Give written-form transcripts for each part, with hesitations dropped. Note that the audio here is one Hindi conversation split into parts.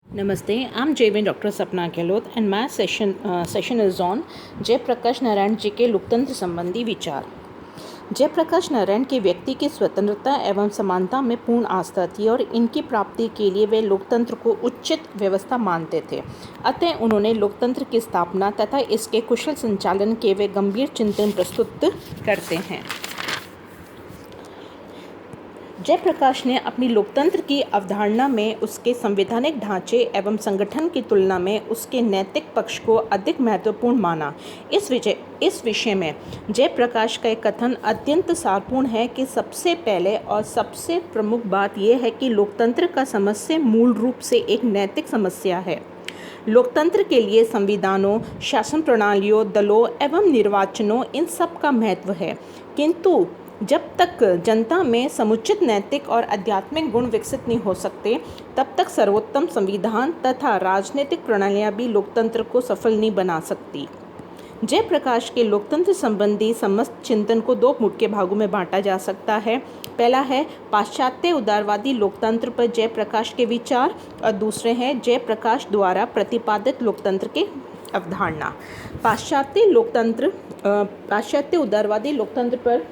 Namaste, I'm JV Dr. Sapna Gehlot and my session is on Jayaprakash Narayan ji के लोकतंत्र संबंधी विचार। जयप्रकाश नारायण के व्यक्ति की स्वतंत्रता एवं समानता में पूर्ण आस्था थी और इनकी प्राप्ति के लिए वे लोकतंत्र को उचित व्यवस्था मानते थे। अतः उन्होंने लोकतंत्र की स्थापना तथा इसके कुशल संचालन के वे गंभीर चिंतन प्रस्तुत करते हैं। जयप्रकाश ने अपनी लोकतंत्र की अवधारणा में उसके संवैधानिक ढांचे एवं संगठन की तुलना में उसके नैतिक पक्ष को अधिक महत्वपूर्ण माना। इस विषय में जयप्रकाश का एक कथन अत्यंत सारपूर्ण है कि सबसे पहले और सबसे प्रमुख बात यह है कि लोकतंत्र का समस्या मूल रूप से एक नैतिक समस्या है। लोकतंत्र के लिए संविधानों, शासन प्रणालियों, दलों एवं निर्वाचनों इन सब का महत्व है, किंतु जब तक जनता में समुचित नैतिक और आध्यात्मिक गुण विकसित नहीं हो सकते, तब तक सर्वोत्तम संविधान तथा राजनीतिक प्रणालियां भी लोकतंत्र को सफल नहीं बना सकती। जयप्रकाश के लोकतंत्र संबंधी समस्त चिंतन को दो मुख्य भागों में बांटा जा सकता है। पहला है पाश्चात्य उदारवादी लोकतंत्र पर जयप्रकाश के विचार और दूसरे हैं जयप्रकाश द्वारा प्रतिपादित लोकतंत्र के अवधारणा। पाश्चात्य उदारवादी लोकतंत्र पर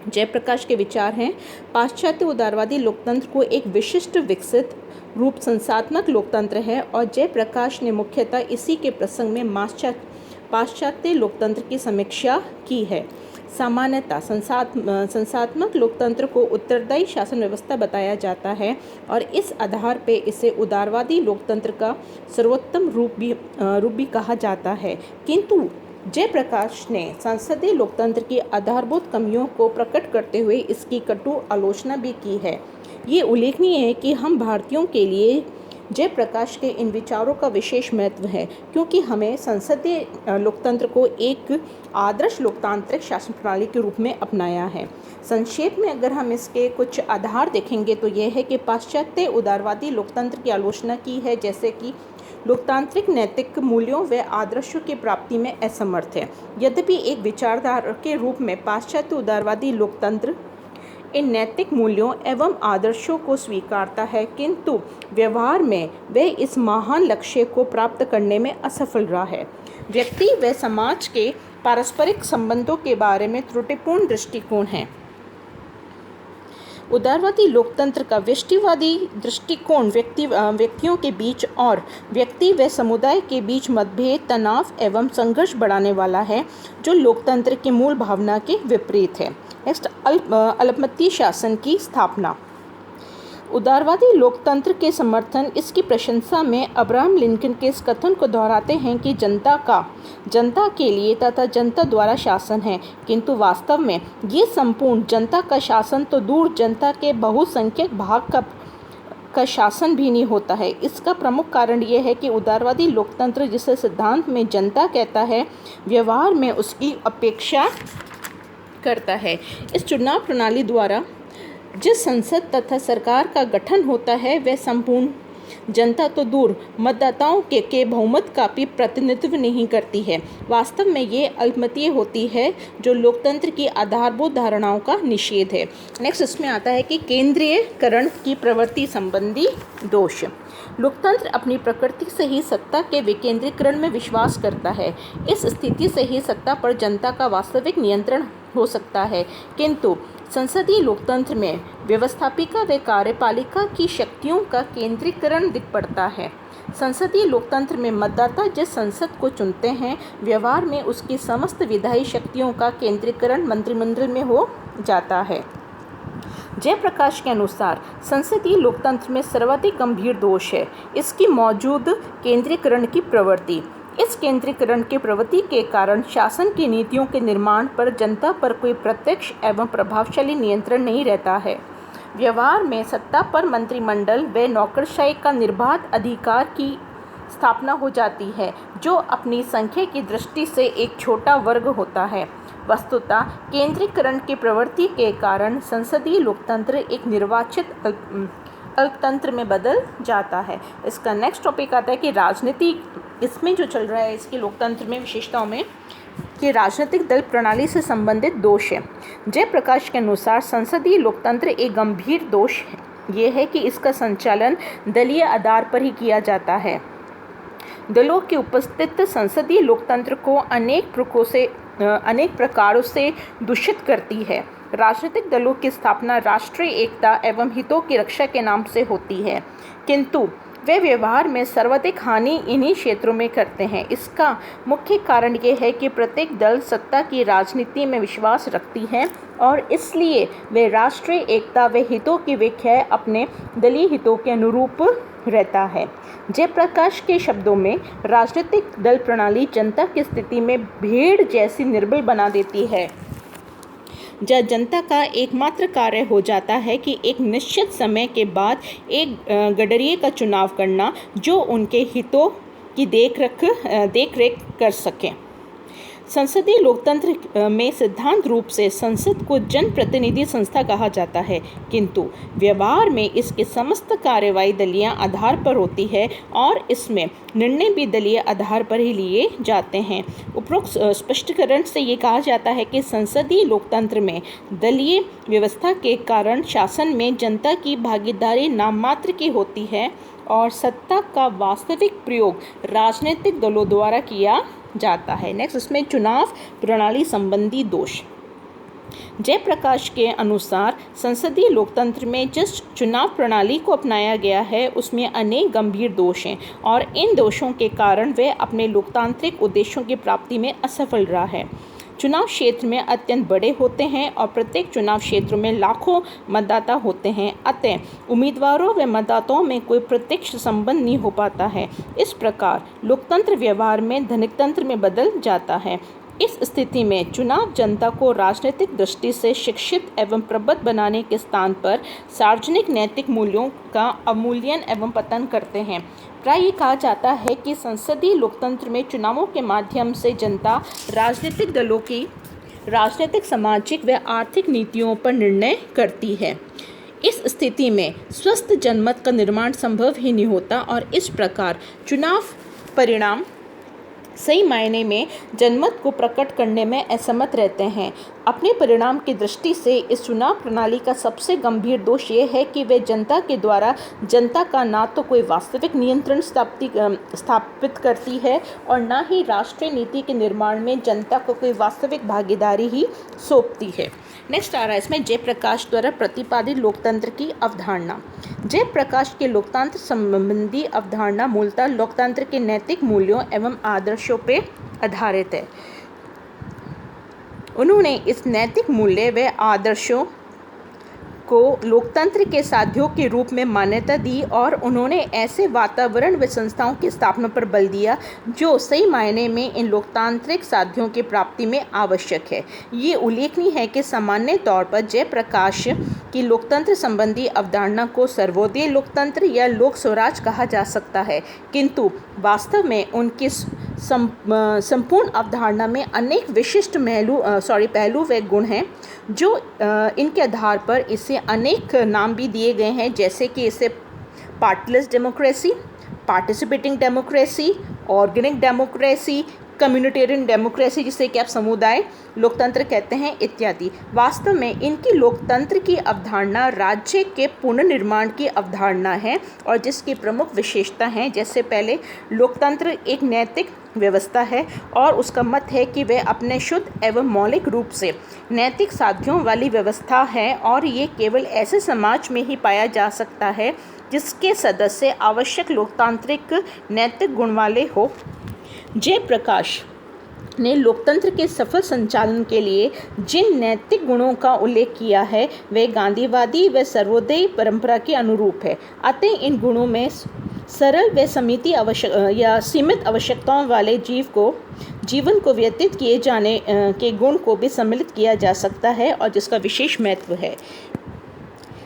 जयप्रकाश के विचार हैं। पाश्चात्य उदारवादी लोकतंत्र को एक विशिष्ट विकसित रूप संस्थात्मक लोकतंत्र है और जयप्रकाश ने मुख्यतः इसी के प्रसंग में पाश्चात्य लोकतंत्र की समीक्षा की है। सामान्यतः संस्थात्मक लोकतंत्र को उत्तरदायी शासन व्यवस्था बताया जाता है और इस आधार पर इसे उदारवादी लोकतंत्र का सर्वोत्तम रूप भी कहा जाता है, किंतु जयप्रकाश ने संसदीय लोकतंत्र की आधारभूत कमियों को प्रकट करते हुए इसकी कटु आलोचना भी की है। ये उल्लेखनीय है कि हम भारतीयों के लिए जयप्रकाश के इन विचारों का विशेष महत्व है, क्योंकि हमें संसदीय लोकतंत्र को एक आदर्श लोकतांत्रिक शासन प्रणाली के रूप में अपनाया है। संक्षेप में अगर हम इसके कुछ आधार देखेंगे तो यह है कि पाश्चात्य उदारवादी लोकतंत्र की आलोचना की है, जैसे कि लोकतांत्रिक नैतिक मूल्यों व आदर्शों की प्राप्ति में असमर्थ है। यद्यपि एक विचारधारा के रूप में पाश्चात्य उदारवादी लोकतंत्र इन नैतिक मूल्यों एवं आदर्शों को स्वीकारता है, किंतु व्यवहार में वह इस महान लक्ष्य को प्राप्त करने में असफल रहा है। व्यक्ति व समाज के पारस्परिक संबंधों के बारे में त्रुटिपूर्ण दृष्टिकोण है। उदारवादी लोकतंत्र का व्यष्टिवादी दृष्टिकोण व्यक्तियों के बीच और व्यक्ति व समुदाय के बीच मतभेद, तनाव एवं संघर्ष बढ़ाने वाला है, जो लोकतंत्र की मूल भावना के विपरीत है। नेक्स्ट, अल्पमतीय शासन की स्थापना। उदारवादी लोकतंत्र के समर्थन इसकी प्रशंसा में अब्राहम लिंकन के इस कथन को दोहराते हैं कि जनता के लिए तथा जनता द्वारा शासन है, किंतु वास्तव में ये संपूर्ण जनता का शासन तो दूर, जनता के बहुसंख्यक भाग का शासन भी नहीं होता है। इसका प्रमुख कारण यह है कि उदारवादी लोकतंत्र, जिसे सिद्धांत में जनता कहता है, व्यवहार में उसकी अपेक्षा करता है। इस चुनाव प्रणाली द्वारा जिस संसद तथा सरकार का गठन होता है, वह संपूर्ण जनता तो दूर, मतदाताओं के बहुमत का भी प्रतिनिधित्व नहीं करती है। वास्तव में ये अल्पमतीय होती है, जो लोकतंत्र की आधारभूत धारणाओं का निषेध है। नेक्स्ट, इसमें आता है कि केंद्रीयकरण की प्रवृत्ति संबंधी दोष। लोकतंत्र अपनी प्रकृति से ही सत्ता के विकेंद्रीकरण में विश्वास करता है। इस स्थिति से ही सत्ता पर जनता का वास्तविक नियंत्रण हो सकता है, किंतु संसदीय लोकतंत्र में व्यवस्थापिका व कार्यपालिका की शक्तियों का केंद्रीकरण दिख पड़ता है। संसदीय लोकतंत्र में मतदाता जिस संसद को चुनते हैं, व्यवहार में उसकी समस्त विधायी शक्तियों का केंद्रीकरण मंत्रिमंडल में हो जाता है। जयप्रकाश के अनुसार संसदीय लोकतंत्र में सर्वाधिक गंभीर दोष है इसकी मौजूद केंद्रीकरण की प्रवृत्ति। इस केंद्रीकरण की प्रवृत्ति के कारण शासन की नीतियों के निर्माण पर जनता पर कोई प्रत्यक्ष एवं प्रभावशाली नियंत्रण नहीं रहता है। व्यवहार में सत्ता पर मंत्रिमंडल व नौकरशाही का निर्बाध अधिकार की स्थापना हो जाती है, जो अपनी संख्या की दृष्टि से एक छोटा वर्ग होता है। वस्तुतः केंद्रीकरण की प्रवृत्ति के कारण संसदीय लोकतंत्र एक निर्वाचित अल्पतंत्र में बदल जाता है। इसका नेक्स्ट टॉपिक आता है कि राजनीति, इसमें जो चल रहा है इसके लोकतंत्र में विशेषताओं में, कि राजनीतिक दल प्रणाली से संबंधित दोष है। जयप्रकाश के अनुसार संसदीय लोकतंत्र एक गंभीर दोष ये है कि इसका संचालन दलीय आधार पर ही किया जाता है। दलों की उपस्थिति संसदीय लोकतंत्र को अनेक प्रकारों से दूषित करती है। राजनीतिक दलों की स्थापना राष्ट्रीय एकता एवं हितों की रक्षा के नाम से होती है, किंतु वे व्यवहार में सर्वाधिक हानि इन्हीं क्षेत्रों में करते हैं। इसका मुख्य कारण ये है कि प्रत्येक दल सत्ता की राजनीति में विश्वास रखती है और इसलिए वे राष्ट्रीय एकता व हितों की व्याख्या अपने दलीय हितों के अनुरूप रहता है। जयप्रकाश के शब्दों में राजनीतिक दल प्रणाली जनता की स्थिति में भेड़ जैसी निर्बल बना देती है, जब जनता का एकमात्र कार्य हो जाता है कि एक निश्चित समय के बाद एक गडरिये का चुनाव करना जो उनके हितों की देखरेख कर सके। संसदीय लोकतंत्र में सिद्धांत रूप से संसद को जनप्रतिनिधि संस्था कहा जाता है, किंतु व्यवहार में इसके समस्त कार्यवाही दलीय आधार पर होती है और इसमें निर्णय भी दलीय आधार पर ही लिए जाते हैं। उपरोक्त स्पष्टीकरण से ये कहा जाता है कि संसदीय लोकतंत्र में दलीय व्यवस्था के कारण शासन में जनता की भागीदारी नाम मात्र की होती है और सत्ता का वास्तविक प्रयोग राजनीतिक दलों द्वारा किया जाता है। नेक्स्ट, इसमें चुनाव प्रणाली संबंधी दोष। जयप्रकाश के अनुसार संसदीय लोकतंत्र में जिस चुनाव प्रणाली को अपनाया गया है उसमें अनेक गंभीर दोष हैं और इन दोषों के कारण वह अपने लोकतांत्रिक उद्देश्यों की प्राप्ति में असफल रहा है। चुनाव क्षेत्र में अत्यंत बड़े होते हैं और प्रत्येक चुनाव क्षेत्र में लाखों मतदाता होते हैं, अतः उम्मीदवारों व मतदाताओं में कोई प्रत्यक्ष संबंध नहीं हो पाता है। इस प्रकार लोकतंत्र व्यवहार में धनिकतंत्र में बदल जाता है। इस स्थिति में चुनाव जनता को राजनीतिक दृष्टि से शिक्षित एवं प्रबुद्ध बनाने के स्थान पर सार्वजनिक नैतिक मूल्यों का अवमूल्यन एवं पतन करते हैं। प्रायः ये कहा जाता है कि संसदीय लोकतंत्र में चुनावों के माध्यम से जनता राजनीतिक दलों की राजनीतिक, सामाजिक व आर्थिक नीतियों पर निर्णय करती है। इस स्थिति में स्वस्थ जनमत का निर्माण संभव ही नहीं होता और इस प्रकार चुनाव परिणाम सही मायने में जनमत को प्रकट करने में असमर्थ रहते हैं। अपने परिणाम की दृष्टि से इस चुनाव प्रणाली का सबसे गंभीर दोष ये है कि वे जनता के द्वारा जनता का ना तो कोई वास्तविक नियंत्रण स्थापित करती है और ना ही राष्ट्रीय नीति के निर्माण में जनता को कोई वास्तविक भागीदारी ही सौंपती है। नेक्स्ट आ रहा है इसमें जयप्रकाश द्वारा प्रतिपादित लोकतंत्र की अवधारणा। जयप्रकाश के लोकतंत्र संबंधी अवधारणा मूलतः लोकतंत्र के नैतिक मूल्यों एवं आदर्शों पर आधारित है। उन्होंने इस नैतिक मूल्य व आदर्शों को लोकतंत्र के साध्यों के रूप में मान्यता दी और उन्होंने ऐसे वातावरण व संस्थाओं की स्थापना पर बल दिया जो सही मायने में इन लोकतांत्रिक साध्यों की प्राप्ति में आवश्यक है। ये उल्लेखनीय है कि सामान्य तौर पर जयप्रकाश की लोकतंत्र संबंधी अवधारणा को सर्वोदय लोकतंत्र या लोक स्वराज कहा जा सकता है, किंतु वास्तव में उनकी संपूर्ण अवधारणा में अनेक विशिष्ट पहलू व गुण हैं जो इनके आधार पर इसे अनेक नाम भी दिए गए हैं, जैसे कि इसे partyless democracy, participating democracy, organic democracy, communitarian democracy जिसे कि आप समुदाय लोकतंत्र कहते हैं इत्यादि। वास्तव में इनकी लोकतंत्र की अवधारणा राज्य के पुनर्निर्माण की अवधारणा है और जिसकी प्रमुख विशेषता हैं, जैसे पहले लोकतंत्र एक नैतिक व्यवस्था है और उसका मत है कि वह अपने शुद्ध एवं मौलिक रूप से नैतिक साध्यों वाली व्यवस्था है और ये केवल ऐसे समाज में ही पाया जा सकता है जिसके सदस्य आवश्यक लोकतांत्रिक नैतिक गुण वाले हो। जयप्रकाश ने लोकतंत्र के सफल संचालन के लिए जिन नैतिक गुणों का उल्लेख किया है वे गांधीवादी व सर्वोदय परंपरा के अनुरूप है। अतः इन गुणों में सरल व सीमित आवश्यकताओं वाले जीवन को व्यतीत किए जाने के गुण को भी सम्मिलित किया जा सकता है और जिसका विशेष महत्व है।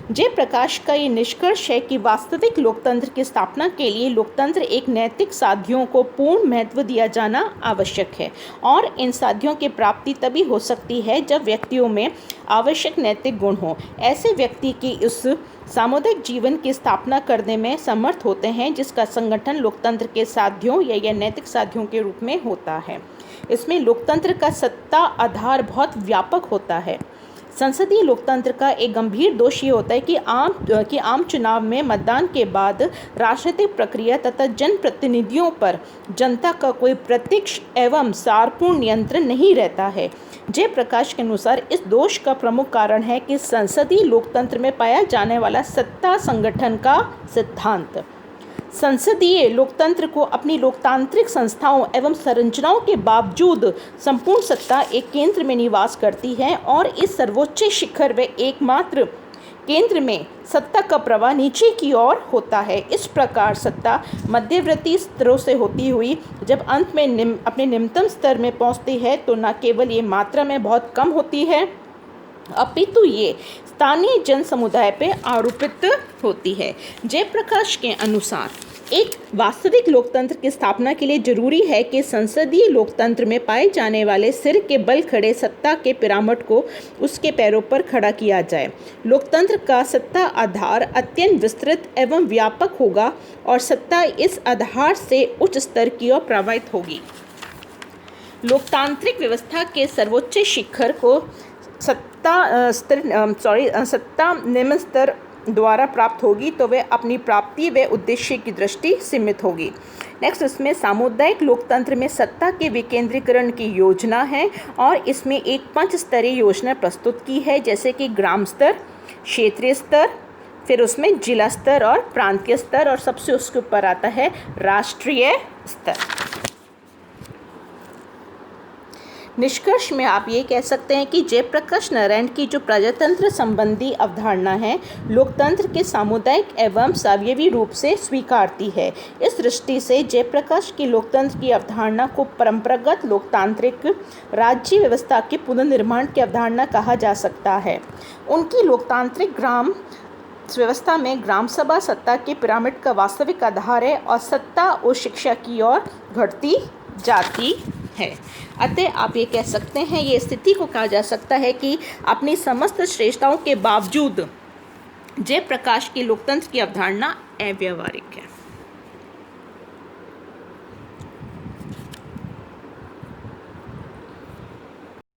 जयप्रकाश का ये निष्कर्ष है कि वास्तविक लोकतंत्र की स्थापना के लिए लोकतंत्र एक नैतिक साध्यों को पूर्ण महत्व दिया जाना आवश्यक है और इन साध्यों की प्राप्ति तभी हो सकती है जब व्यक्तियों में आवश्यक नैतिक गुण हो। ऐसे व्यक्ति की उस सामुदायिक जीवन की स्थापना करने में समर्थ होते हैं जिसका संगठन लोकतंत्र के साध्यों या नैतिक साध्यों के रूप में होता है। इसमें लोकतंत्र का सत्ता आधार बहुत व्यापक होता है। संसदीय लोकतंत्र का एक गंभीर दोष ये होता है कि आम चुनाव में मतदान के बाद राजनीतिक प्रक्रिया तथा जनप्रतिनिधियों पर जनता का कोई प्रत्यक्ष एवं सारपूर्ण नियंत्रण नहीं रहता है। जयप्रकाश के अनुसार इस दोष का प्रमुख कारण है कि संसदीय लोकतंत्र में पाया जाने वाला सत्ता संगठन का सिद्धांत। संसदीय लोकतंत्र को अपनी लोकतांत्रिक संस्थाओं एवं संरचनाओं के बावजूद संपूर्ण सत्ता एक केंद्र में निवास करती है और इस सर्वोच्च शिखर व एकमात्र केंद्र में सत्ता का प्रवाह नीचे की ओर होता है। इस प्रकार सत्ता मध्यवर्ती स्तरों से होती हुई जब अंत में अपने निम्नतम स्तर में पहुंचती है तो न केवल ये मात्रा में बहुत कम होती है अपितु ये स्थानीय जन समुदाय पे आरोपित होती है। जयप्रकाश के अनुसार एक वास्तविक लोकतंत्र की स्थापना के लिए जरूरी है कि संसदीय लोकतंत्र में पाए जाने वाले सिर के बल खड़े सत्ता के पिरामिड को उसके पैरों पर खड़ा किया जाए। लोकतंत्र का सत्ता आधार अत्यंत विस्तृत एवं व्यापक होगा और सत्ता इस आधार से उच्च स्तर की ओर प्रवाहित होगी। लोकतांत्रिक व्यवस्था के सर्वोच्च शिखर को सत्ता निम्न स्तर द्वारा प्राप्त होगी तो वह अपनी प्राप्ति व उद्देश्य की दृष्टि सीमित होगी। नेक्स्ट इसमें सामुदायिक लोकतंत्र में सत्ता के विकेंद्रीकरण की योजना है और इसमें एक 5 स्तरीय योजना प्रस्तुत की है, जैसे कि ग्राम स्तर, क्षेत्रीय स्तर, फिर उसमें जिला स्तर और प्रांतीय स्तर और सबसे उसके ऊपर आता है राष्ट्रीय स्तर। निष्कर्ष में आप ये कह सकते हैं कि जयप्रकाश नारायण की जो प्रजातंत्र संबंधी अवधारणा है लोकतंत्र के सामुदायिक एवं सावयवी रूप से स्वीकारती है। इस दृष्टि से जयप्रकाश की लोकतंत्र की अवधारणा को परंपरागत लोकतांत्रिक राज्य व्यवस्था के पुनर्निर्माण की अवधारणा कहा जा सकता है। उनकी लोकतांत्रिक ग्राम व्यवस्था में ग्राम सभा सत्ता के पिरामिड का वास्तविक आधार है और सत्ता और शिक्षा की ओर घटती जाती है। अतः आप ये कह सकते हैं, ये स्थिति को कहा जा सकता है कि अपनी समस्त श्रेष्ठताओं के बावजूद जयप्रकाश की लोकतंत्र की अवधारणा अव्यावहारिक है।